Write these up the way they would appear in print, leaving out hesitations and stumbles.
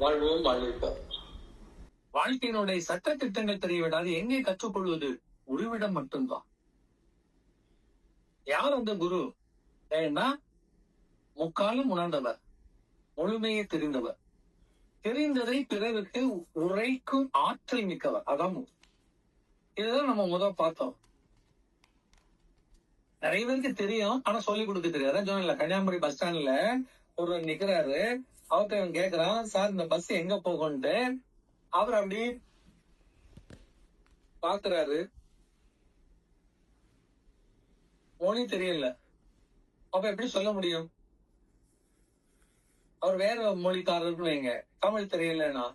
வாழ்வோம் வாழ்விப்போம். வாழ்க்கையினுடைய சட்ட திட்டங்கள் தெரியவிடாது எங்கே கற்றுக்கொள்வது? குருவிடம் மட்டும்தான். யார் அந்த குரு? ஏன்னா முக்காலும் உணர்ந்தவர், முழுமையை தெரிந்தவர், தெரிந்ததை பிறருக்கு உரைக்கும் ஆற்றல் மிக்கவர். அதான் இதுதான் நம்ம முதல் பார்த்தோம். நிறைய பேருக்கு தெரியும், ஆனா சொல்லிக் கொடுக்க தெரியாது. சொன்னல, கன்னியாகுமரி பஸ் ஸ்டாண்ட்ல ஒருவர் நிக்கிறாரு. அவர்கிட்ட அவன் கேக்குறான், சார் இந்த பஸ் எங்க போகும்ட்டு. அவர் அப்படி பாக்குறாரு, மொழி தெரியல. அப்ப எப்படி சொல்ல முடியும்? அவர் வேற மொழிக்காரர்னு வைங்க, தமிழ் தெரியலன்னா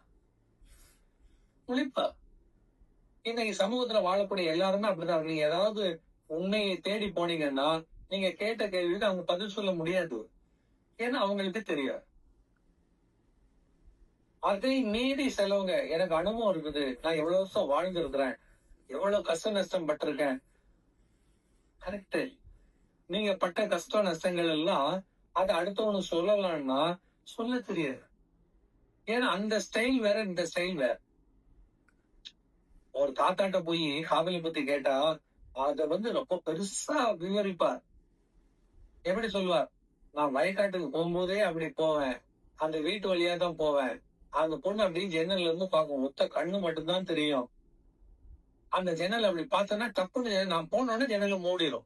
முழிப்பா. இன்னைக்கு சமூகத்துல வாழக்கூடிய எல்லாருமே அப்படிதான். நீங்க ஏதாவது உண்மையை தேடி போனீங்கன்னா நீங்க கேட்ட கேள்விக்கு அவங்க பதில் சொல்ல முடியாது. ஏன்னா அவங்களுக்கு தெரியாது. அதை மீறி செலவுங்க. எனக்கு அனுபவம் இருக்குது, நான் எவ்வளவு வருஷம் வாழ்ந்திருக்கிறேன், எவ்வளவு கஷ்ட நஷ்டம் பட்டிருக்கேன். கரெக்ட். நீங்க பட்ட கஷ்ட நஷ்டங்கள் எல்லாம் அதை அடுத்தவனு சொல்லலாம்னா சொல்ல தெரியாது. ஏன்னா அந்த ஸ்டைல் வேற, இந்த ஸ்டைல் வேற. ஒரு தாத்தாட்ட போய் காதலை பத்தி கேட்டா அத ரொம்ப பெருசா விவரிப்பார். எப்படி சொல்லுவார்? நான் வயக்காட்டுக்கு போகும்போதே அப்படி போவேன், அந்த வீட்டு வழியா தான் போவேன், அந்த பொண்ணு அப்படி ஜன்னல்ல இருந்து பார்க்கும், ஒத்த கண்ணு மட்டும்தான் தெரியும். அந்த ஜன்னல் அப்படி பார்த்தோன்னா டப்புன்னு நான் போனோடனே ஜன்னல மூடிடும்.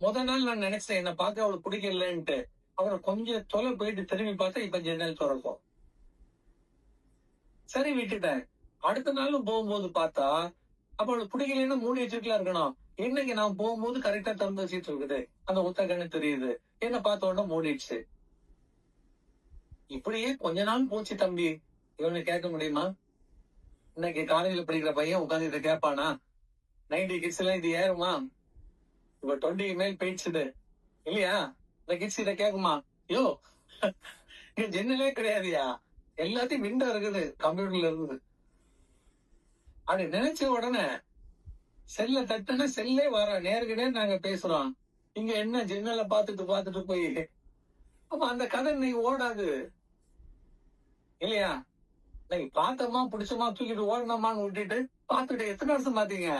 முதல் நாள் நான் நினைச்சேன் என்ன பார்க்க அவளுக்கு பிடிக்கலன்ட்டு. அப்புறம் கொஞ்சம் தொலை போயிட்டு திரும்பி பார்த்தா இப்ப ஜன்னல் திறக்கும். சரி விட்டுட்டேன். அடுத்த நாளும் போகும்போது பார்த்தா அப்ப அவளுக்கு பிடிக்கலன்னா மூடி வச்சுட்டுலாம் இருக்கணும். இன்னைக்கு நான் போகும்போது கரெக்டா திறந்து வச்சுட்டு இருக்குது, அந்த ஒத்த கண்ணு தெரியுது. என்ன பார்த்த உடனே மூடிடுச்சு. இப்படியே கொஞ்ச நாள் போச்சு தம்பி. இவனை கேட்க முடியுமா? இன்னைக்கு காலேஜ்ல படிக்கிற பையன் உட்காந்து இதை கேட்பானா? 90 கிட்ஸ் எல்லாம் இது ஏறுமா? இப்ப 20 மேல் போயிடுச்சுது இல்லையா? இந்த கிட்ஸ் இதை கேட்குமா? யோ, இங்க ஜன்னலே கிடையாதுயா, எல்லாத்தையும் விண்டோ இருக்குது, கம்ப்யூட்டர்ல இருக்குது. அப்படி நினைச்ச உடனே செல்ல தட்டுனா செல்லே வர நேருக்கு நேர் நாங்க பேசுறோம். இங்க என்ன ஜன்னல பாத்துட்டு போய். அப்ப அந்த கதை இன்னைக்கு ஓடாது இல்லையா? இன்னைக்கு பார்த்தோமா பிடிச்சமா தூக்கிட்டு ஓடணுமான்னு விட்டுட்டு பார்த்துட்டு எத்தனை வருஷம் பாத்தீங்க?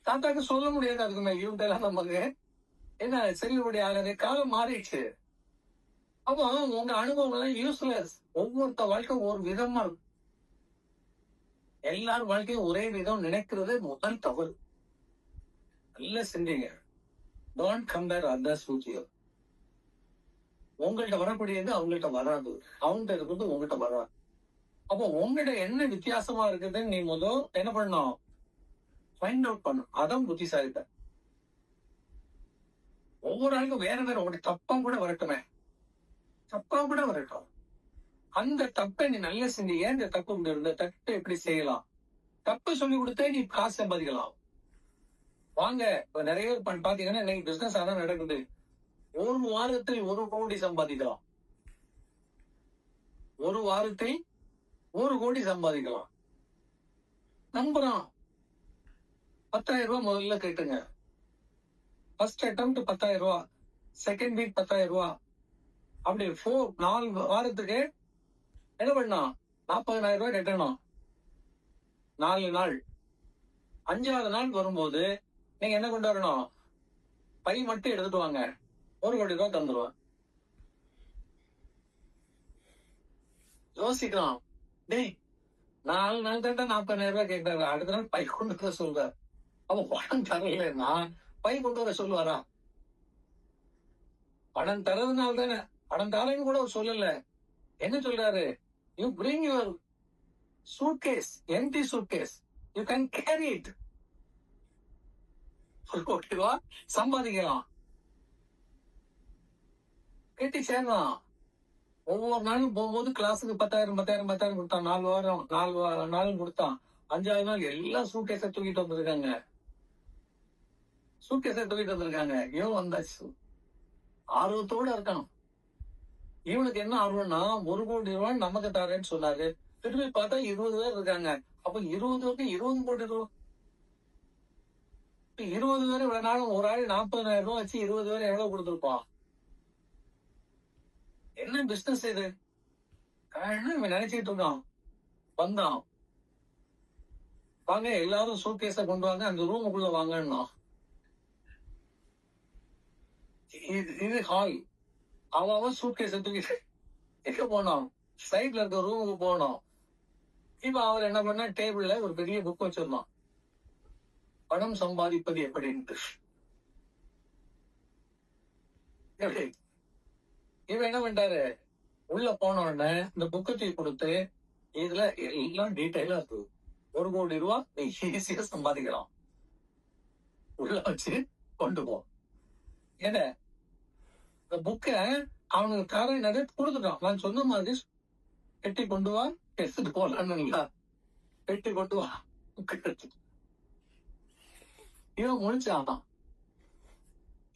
தாத்தாக்கு சொல்ல முடியாது. அதுக்கு மேல இவங்க எல்லாம் நமக்கு என்ன செல்லுபடி ஆகாது. காலம் மாறிடுச்சு. அப்போ உங்க அனுபவம் எல்லாம் யூஸ்லெஸ். ஒவ்வொருத்த வாழ்க்கை ஒரு விதமா இருக்கும். எல்லாரும் வாழ்க்கையும் ஒரே விதம் நினைக்கிறது முதல் தவறு. நல்ல சிந்திங்க. Don't compare others with you. உங்கள்கிட்ட வரக்கூடியது அவங்கள்ட்ட வராது, அவங்கள்ட்ட இருக்கிறது உங்கள்கிட்ட வராது. அப்போ உங்கள்கிட்ட என்ன வித்தியாசமா இருக்குதுன்னு நீ முதல் என்ன பண்ணணும்? ஃபைண்ட் அவுட் பண்ணும். அதான் புத்திசாலித்த. ஒவ்வொரு ஆளுக்கும் வேற வேற. உங்களுடைய தப்பா கூட வரட்டுமே, தப்பா கூட வரட்டும். அந்த தப்பை நீ நல்ல சிந்தி. ஏன் இந்த தப்பு இந்த தப்பை எப்படி செய்யலாம்? தப்பு சொல்லி கொடுத்தே நீ காசு சம்பாதிக்கலாம். வாங்க, இப்ப நிறைய பேர் பாத்தீங்கன்னா இன்னைக்கு பிசினஸ் அதான் நடக்குது. ஒரு வாரத்தில் 1 கோடி சம்பாதிக்கலாம். ஒரு வாரத்தில் 1 கோடி சம்பாதிக்கலாம். நம்புறான். 10,000 ரூபாய் முதல்ல கேட்டுங்க. ஃபர்ஸ்ட் அட்டெம்ப்ட் 10,000 ரூபாய், செகண்ட் வீக் 10,000 ரூபாய். அப்படி 4 வாரத்துக்கு என்ன பண்ணோம்? 40,000 ரூபாய் கட்டணும். 4 நாள். 5வது நாள் வரும்போது நீங்க என்ன கொண்டு வரணும்? பை மட்டும் எடுத்துட்டு வாங்க, 1 கோடி ரூபாய் தந்துருவான். யோசிக்கலாம். டேய், 4 நாள் தான் 40,000 ரூபாய் கேட்கிறாரு, அடுத்த நாள் பை கொண்டு வர சொல்றாரு. அப்ப பணம் தரலன்னா பை கொண்டு வர சொல்லுவாரா? பணம் தரதுனால தானே. பணம் தரேன்னு கூட அவர் சொல்லல. என்ன சொல்றாரு? You bring your suitcase, empty suitcase, you can carry it. ஓகேவா? சம்பாதிக்கலாம், கெட்டி சேரலாம். ஒவ்வொரு நாளும் போகும்போது கிளாஸுக்கு 10,000 கொடுத்தான். 4 வாரம் 4 நாளும் கொடுத்தான். 5வது நாள் எல்லாம் சூட்கேஸை தூக்கிட்டு வந்திருக்காங்க. இவன் வந்தாச்சு. ஆர்வத்தோட இருக்கணும். இவனுக்கு என்ன ஆர்வம்னா 1 கோடி ரூபாய் நமக்கு தரேன்னு சொன்னாரு. திரும்பி பார்த்தா 20 பேர் இருக்காங்க. அப்ப 20 பேருக்கு 20 கோடி ரூபாய். 20 பேர் இவ்வளவு நாளும் ஒரு ஆள் 40,000 ரூபாய் வச்சு 20 பேர் எவ்வளவு கொடுத்துருப்பான்? என்ன பிசினஸ் இது? இவன் நினைச்சிட்டு இருக்கான். வந்தான். வாங்க எல்லாரும் சூட்கேஸ கொண்டு வாங்க, அந்த ரூமுக்குள்ள வாங்கன்னா. இது ஹால். அவன் சூட்கேஸ தூக்கிட்டு எங்க போனோம்? சைட்ல இருக்க ரூமுக்கு போனோம். இப்ப அவர் என்ன பண்ண, டேபிள்ல ஒரு பெரிய புக் வச்சிருந்தான். பணம் சம்பாதிப்பது எப்படின்ட்டு. எப்படி? இவன் என்ன பண்ணிட்டாரு, உள்ள போன உடனே இந்த புக்கை தூக்கி கொடுத்து, இதுல எல்லாம் டீட்டெயிலா இருக்கு. 1 கோடி ரூபாய் நீ ஈஸியா சம்பாதிக்கலாம். உள்ள வச்சு கொண்டு போ. ஏன்னா இந்த புக்க அவனுக்கு காரை நிறைய கொடுத்துட்டான். நான் சொன்ன மாதிரி பெட்டி கொண்டு வா, எடுத்துட்டு போலான்னு. பெட்டி கொண்டு வா, புக் எடுத்து இவன் முடிச்சான்.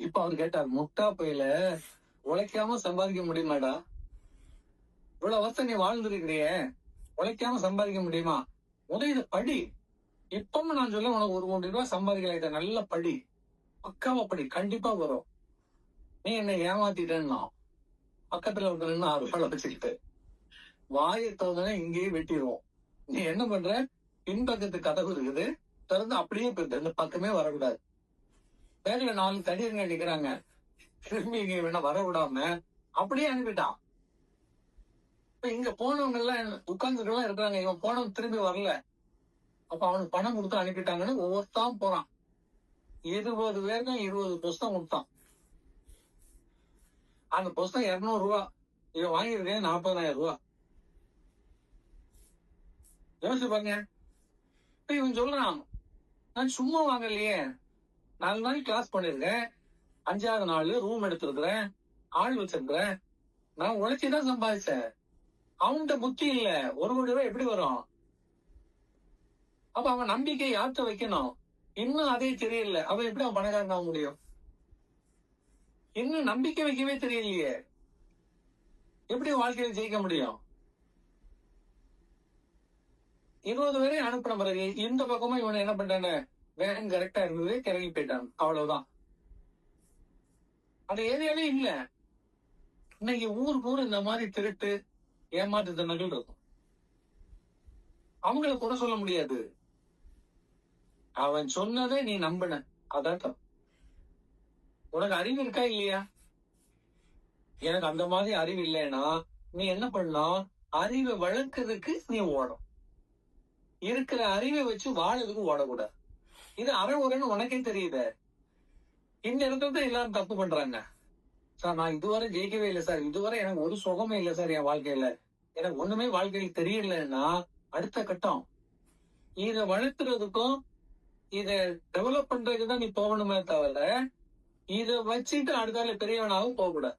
இப்ப அவர் கேட்டார், முட்டா பையில உழைக்காம சம்பாதிக்க முடியுமாடா? இவ்வளவு வருஷம் நீ வாழ்ந்துருக்கிறியே, உழைக்காம சம்பாதிக்க முடியுமா? முதல்ல படி. இப்பவும் நான் சொல்ல, உனக்கு 1 கோடி ரூபாய் சம்பாதிக்கலாம். இதை நல்ல படி, பக்காவா படி, கண்டிப்பா வரும். நீ என்ன ஏமாத்திட்டேன்னா பக்கத்துல வந்து 6 வேலை வச்சுக்கிட்டு வாயை தோதனை இங்கேயே வெட்டிடுவோம். நீ என்ன பண்ற, பின்பக்கத்து கதவு இருக்குது, திறந்து அப்படியே போயிட்டு இந்த பக்கமே வரக்கூடாது. வேலையில 4 தடியங்க நிக்கிறாங்க, திரும்பி இங்க வேணா வர விடாம அப்படியே அனுப்பிட்டான். இப்ப இங்க போனவங்க எல்லாம் உட்கார்ந்துட்டு இருக்காங்க. இவன் போனவன் திரும்பி வரல. அப்ப அவனுக்கு பணம் கொடுத்து அனுப்பிட்டாங்கன்னு ஒவ்வொருத்தான் போறான். 20 பேருக்கு 20 புஸ்தகம் கொடுத்தான். அந்த புஸ்தகம் 200 ரூபாய். இவன் வாங்கியிருக்கேன் 40,000 ரூபாய். யோசிச்சு பாருங்க. இப்ப இவன் சொல்றான், நான் சும்மா வாங்கலையே, 4 நாள் கிளாஸ் பண்ணிருக்கேன், 5வது நாள் ரூம் எடுத்திருக்கிறேன், ஆள் வச்சிருக்கிறேன், நான் உழைச்சிதான் சம்பாதிச்சேன். அவன்கிட்ட புத்தி இல்ல, 1 கோடி ரூபாய் எப்படி வரும்? அப்ப அவன் நம்பிக்கை யார்கிட்ட வைக்கணும்? இன்னும் அதே தெரியல, அவன் எப்படி அவன் பணக்காரன் ஆக முடியும்? இன்னும் நம்பிக்கை வைக்கவே தெரியலையே, எப்படி வாழ்க்கையில ஜெயிக்க முடியும்? 20 பேரை அனுப்பின பிறகு இந்த பக்கமா இவனை என்ன பண்றானு, வேன் கரெக்டா இருந்தது, கிறங்கி போயிட்டான். அவ்வளவுதான். அந்த ஏரியாவே இல்ல. இன்னைக்கு ஊர் இந்த மாதிரி திருட்டு ஏமாற்றுத்தனங்கள் இருக்கும். அவங்கள கூட சொல்ல முடியாது. அவன் சொன்னதை நீ நம்பின, அதான் தப்பு. உனக்கு அறிவு இருக்கா இல்லையா? எனக்கு அந்த மாதிரி அறிவு இல்லைன்னா நீ என்ன பண்ணலாம், அறிவை வளர்க்கறதுக்கு நீ ஓடும். இருக்கிற அறிவை வச்சு வாழறதுக்கு ஓடக்கூடாது. இது அறவுரைன்னு உனக்கே தெரியுது. இந்த இடத்துல தான் எல்லாரும் தப்பு பண்றாங்க. சார் நான் இதுவரை ஜெயிக்கவே இல்லை சார், இதுவரை எனக்கு ஒரு சுகமே இல்லை சார் என் வாழ்க்கையில, எனக்கு ஒண்ணுமே வாழ்க்கையில தெரியலன்னா அடுத்த கட்டம் இத வளர்த்துறதுக்கும் இத டெவலப் பண்றதுக்கு தான் நீ போகணுமே தவிர இத வச்சுட்டு அடுத்தால பெரியவனாகவும் போகக்கூடாது.